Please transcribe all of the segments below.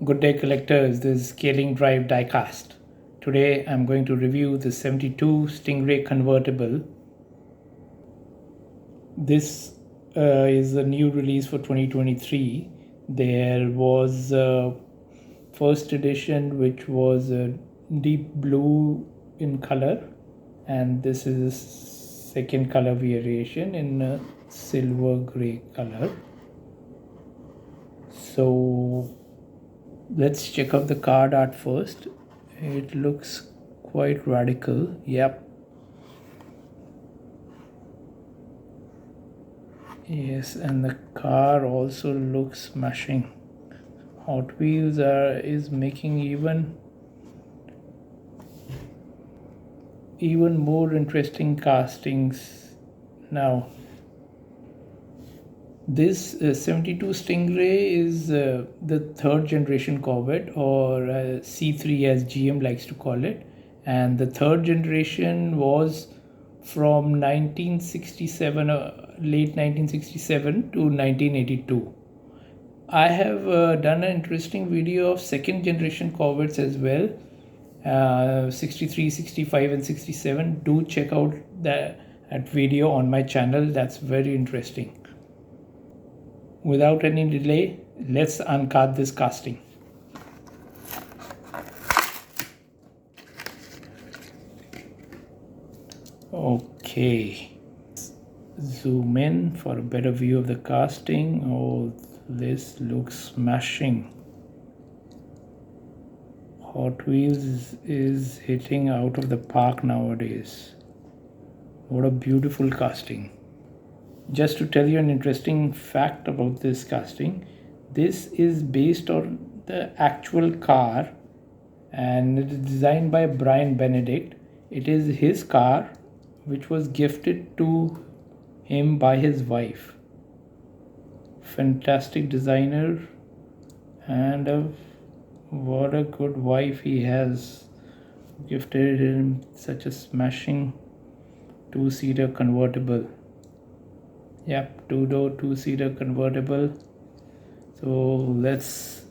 Good day collectors, this is Scaling Drive Diecast. Today I'm going to review the 72 Stingray Convertible. This is a new release for 2023. There was a first edition which was deep blue in color, and this is second color variation in a silver gray color. So let's check out the card art first. It looks quite radical. Yep. Yes, and the car also looks smashing. Hot Wheels is making even more interesting castings now. This 72 Stingray is the third generation Corvette, or C3 as GM likes to call it, and the third generation was from 1967, late 1967 to 1982. I have done an interesting video of second generation Corvettes as well, 63, 65 and 67. Do check out that video on my channel. That's very interesting. Without any delay, let's uncard this casting. Okay, zoom in for a better view of the casting. Oh, this looks smashing. Hot Wheels is hitting out of the park nowadays. What a beautiful casting. Just to tell you an interesting fact about this casting, this is based on the actual car and it is designed by Brian Benedict. It is his car which was gifted to him by his wife. Fantastic designer, and what a good wife he has. Gifted him such a smashing two-seater convertible. Yep, two-door, two-seater convertible. So let's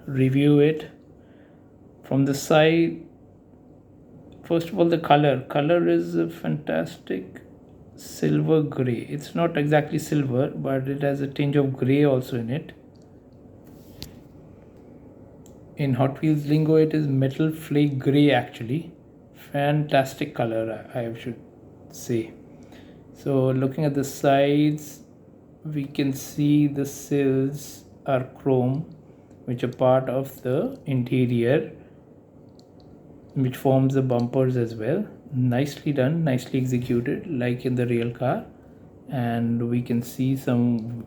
review it from the side. First of all, the color is a fantastic silver gray. It's not exactly silver, but it has a tinge of gray also in it. In Hot Wheels lingo, it is metal flake gray actually. Fantastic color, I should say. So looking at the sides, we can see the sills are chrome, which are part of the interior, which forms the bumpers as well. Nicely done, nicely executed, like in the real car. And we can see some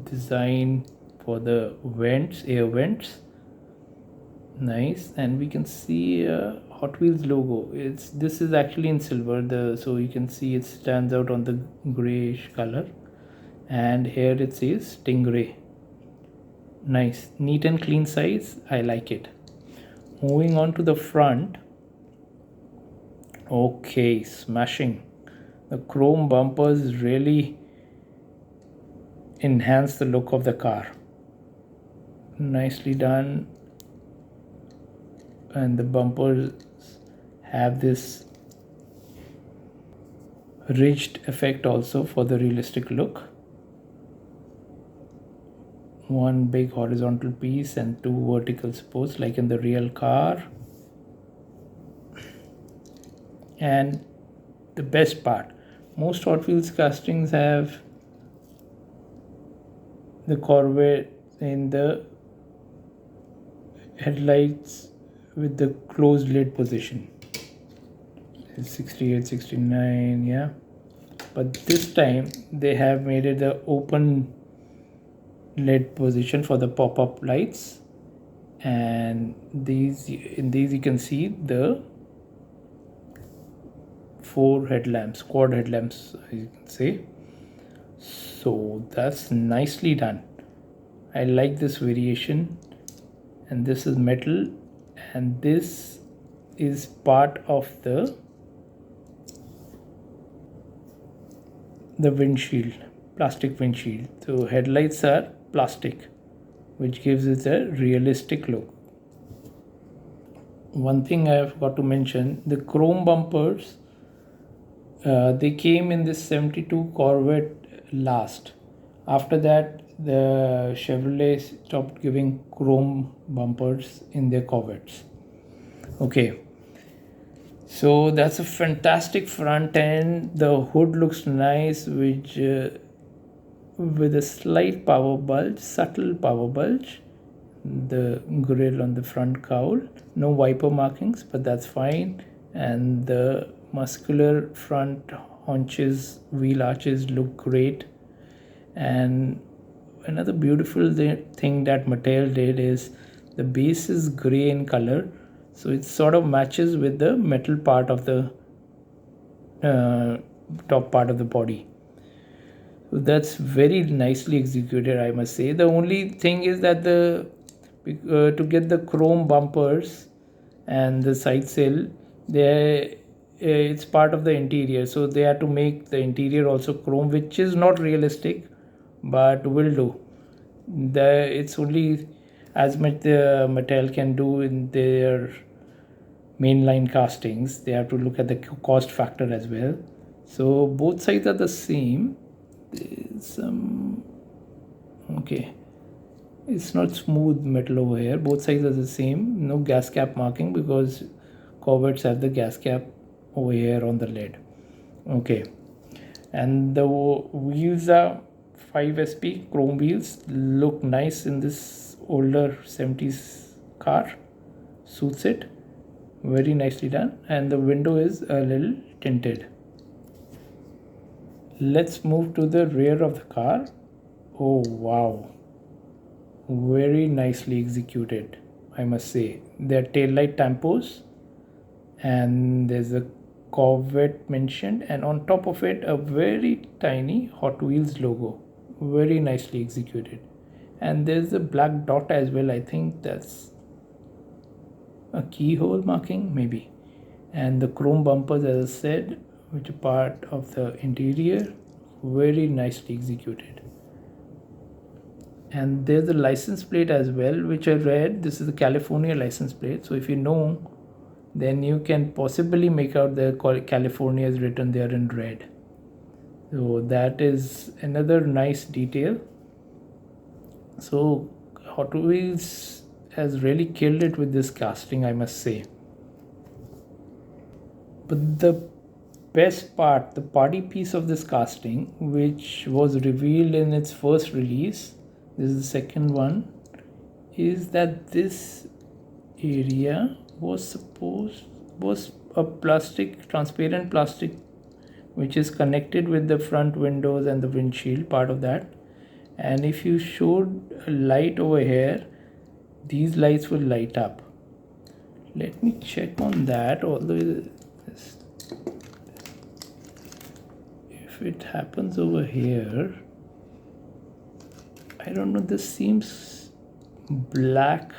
design for the vents, air vents. Nice. And we can see Hot Wheels logo. This is actually in silver, so you can see it stands out on the grayish color, and here it says Stingray. Nice, neat and clean size. I like it. Moving on to the front. Okay, smashing. The chrome bumpers really enhance the look of the car. Nicely done. And the bumpers have this ridged effect also for the realistic look. One big horizontal piece and two vertical supports like in the real car. And the best part, most Hot Wheels castings have the Corvette in the headlights with the closed lid position. 68, 69, yeah. But this time they have made it the open lid position for the pop-up lights, and in these you can see the 4 headlamps, quad headlamps you can say. So that's nicely done. I like this variation, and this is metal, and this is part of the windshield, plastic windshield. So headlights are plastic, which gives it a realistic look. One thing I forgot to mention, the chrome bumpers, they came in this 72 Corvette last. After that, the Chevrolet stopped giving chrome bumpers in their Corvettes. Okay, so that's a fantastic front end. The hood looks nice, which with a slight power bulge, subtle power bulge. The grille on the front cowl, no wiper markings, but that's fine. And the muscular front haunches, wheel arches look great. And another beautiful thing that Mattel did is the base is gray in color, so it sort of matches with the metal part of the top part of the body. So that's very nicely executed, I must say. The only thing is that to get the chrome bumpers and the side sill, it's part of the interior, so they had to make the interior also chrome, which is not realistic, but will do. It's only as much the Mattel can do in their mainline castings. They have to look at the cost factor as well. So both sides are the same. Okay, it's not smooth metal over here. Both sides are the same. No gas cap marking because Corvettes have the gas cap over here on the lid. Okay, and the wheels are 5SP chrome wheels. Look nice in this older 70s car. Suits it. Very nicely done. And the window is a little tinted. Let's move to the rear of the car. Oh wow, very nicely executed, I must say. There are taillight tampos, and there's a Corvette mentioned, and on top of it a very tiny Hot Wheels logo. Very nicely executed. And there's a black dot as well. I think that's a keyhole marking, maybe. And the chrome bumpers, as I said, which are part of the interior, very nicely executed. And there's a license plate as well, which I read. This is the California license plate, so if you know, then you can possibly make out the California is written there in red. So that is another nice detail. So Hot Wheels has really killed it with this casting, I must say. But the best part, the body piece of this casting, which was revealed in its first release, this is the second one, is that this area was a plastic, transparent plastic, which is connected with the front windows and the windshield part of that. And if you showed a light over here, these lights will light up. Let me check on that, although if it happens over here, I don't know, this seems black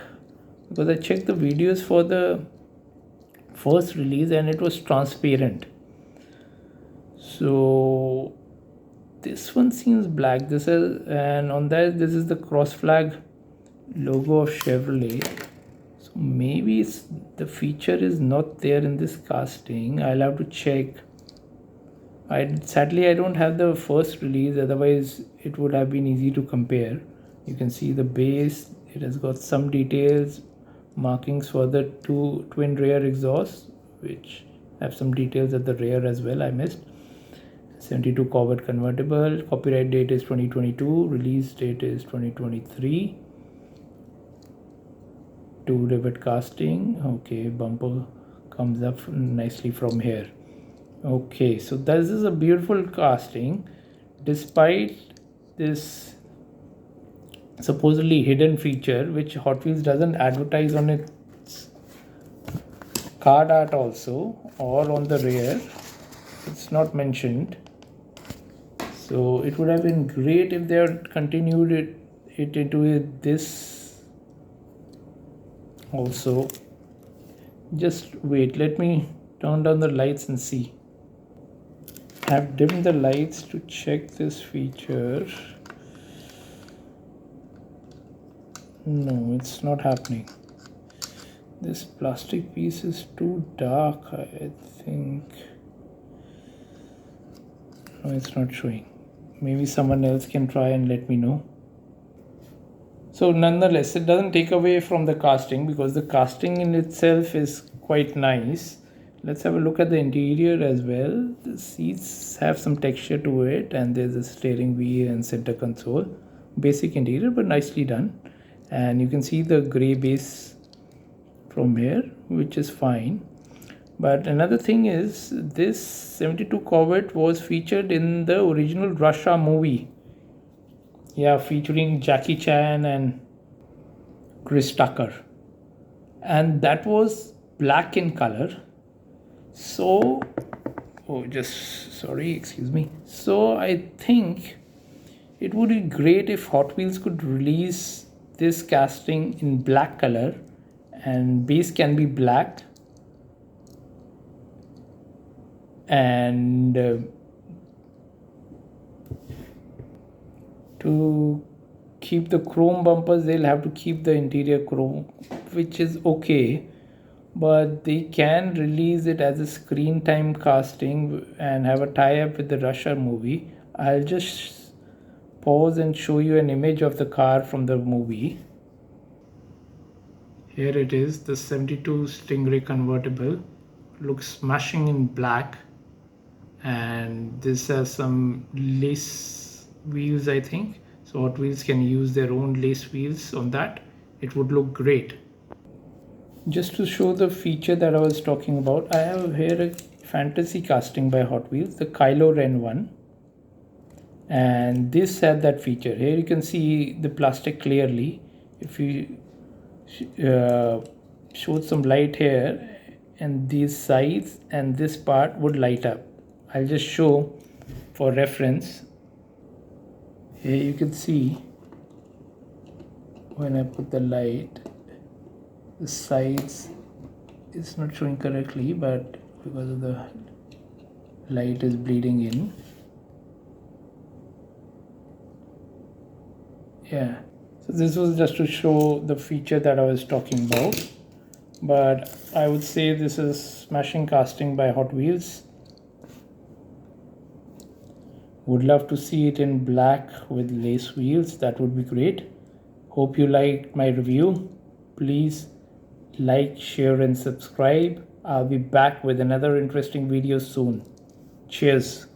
because I checked the videos for the first release and it was transparent. So this one seems black. This is, and on that this is the cross flag logo of Chevrolet. So maybe the feature is not there in this casting. I'll have to check. Sadly I don't have the first release, otherwise it would have been easy to compare. You can see the base, it has got some details, markings for the two twin rear exhausts, which have some details at the rear as well. I missed. 72 Corvette Convertible, copyright date is 2022, release date is 2023. 2 rivet casting. Okay, bumper comes up nicely from here. Okay, so this is a beautiful casting despite this supposedly hidden feature which Hot Wheels doesn't advertise on its card art also or on the rear. It's not mentioned. So it would have been great if they had continued it into this also. Just wait, let me turn down the lights and see. I've dimmed the lights to check this feature. No, it's not happening. This plastic piece is too dark, I think. No, it's not showing. Maybe someone else can try and let me know. So nonetheless, it doesn't take away from the casting, because the casting in itself is quite nice. Let's have a look at the interior as well. The seats have some texture to it, and there's a steering wheel and center console. Basic interior, but nicely done. And you can see the gray base from here, which is fine. But another thing is, this 72 Corvette was featured in the original Russia movie. Yeah, featuring Jackie Chan and Chris Tucker. And that was black in color. So, excuse me. So I think it would be great if Hot Wheels could release this casting in black color, and base can be black, and to keep the chrome bumpers, they'll have to keep the interior chrome, which is okay, but they can release it as a screen time casting and have a tie-up with the Russia movie. I'll just pause and show you an image of the car from the movie. Here it is, the 72 Stingray Convertible. Looks smashing in black, and this has some lace wheels, I think. So Hot Wheels can use their own lace wheels on that. It would look great. Just to show the feature that I was talking about, I have here a fantasy casting by Hot Wheels, the Kylo Ren one. And this had that feature. Here you can see the plastic clearly. If you showed some light here, and these sides and this part would light up. I'll just show for reference. Here you can see when I put the light, the sides, it's not showing correctly, but because of the light is bleeding in. Yeah, so this was just to show the feature that I was talking about, but I would say this is smashing casting by Hot Wheels. Would love to see it in black with lace wheels. That would be great. Hope you liked my review. Please like, share and subscribe. I'll be back with another interesting video soon. Cheers.